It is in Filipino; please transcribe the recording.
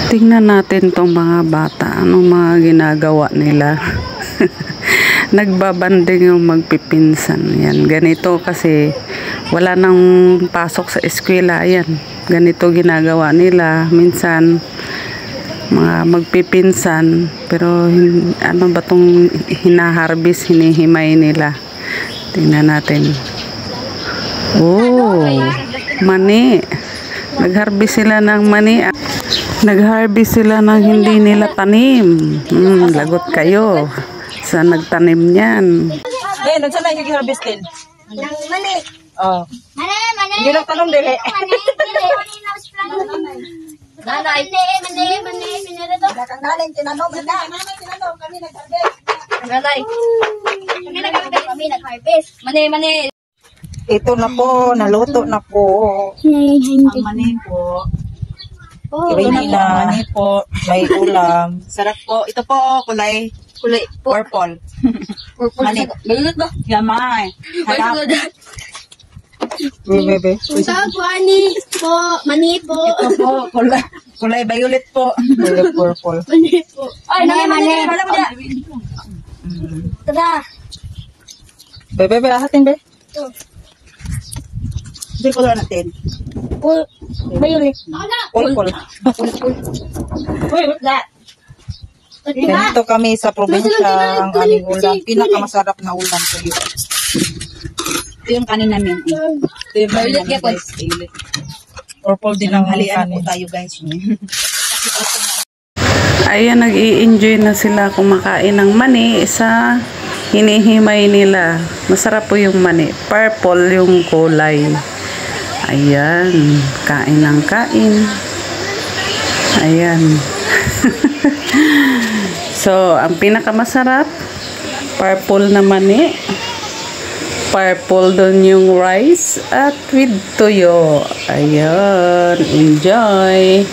Tingnan natin tong mga bata. Anong mga ginagawa nila? Nagbabanding yung magpipinsan. Yan. Ganito kasi wala nang pasok sa eskwela. Yan. Ganito ginagawa nila. Minsan mga magpipinsan. Pero ano ba tong hinaharbis, hinihimay nila? Tingnan natin. Oh, mani. Nag-harvest sila ng mani. Nag-harvest sila ng hindi nila tanim. Lagot kayo sa nagtanim niyan. Eh, nagsala yung harvest din? Mani. Oh. Mani. Hindi lang tanong dili. Nanay. Mani. Pinira to. Nakangaling, tinanong. Tinanong, kami nag-harvest. Nanay. Kami nag-harvest. Mani. Ito na po, naluto na po. Ang mani po. Ito na mani po, may ulam. Sarap po. Ito po, kulay purple. Mani. Balunod ba? Gamay. Hanap. Bebe. Mani po. Ito po, kulay violet po. Kulay purple. Mani po. Ay, mani. Alam mo niya. Tada. Bebe, ahatin be. Hindi ko lang natin. Violet. Purple. Uy, what's that? Ganito kami sa probinsya ang aming ulam. Pinakamasarap na ulam ko yun. Ito yung kanin namin. Ito yung Violet kanin guys. Purple din ang halian po tayo guys. Ayan, nag-i-enjoy na sila kumakain ng mani sa hinihimay nila. Masarap po yung mani. Purple yung kulay. Ayan, kain ng kain. Ayan. So, ang pinakamasarap, purple na mani. Purple doon yung rice at with tuyo. Ayan, enjoy.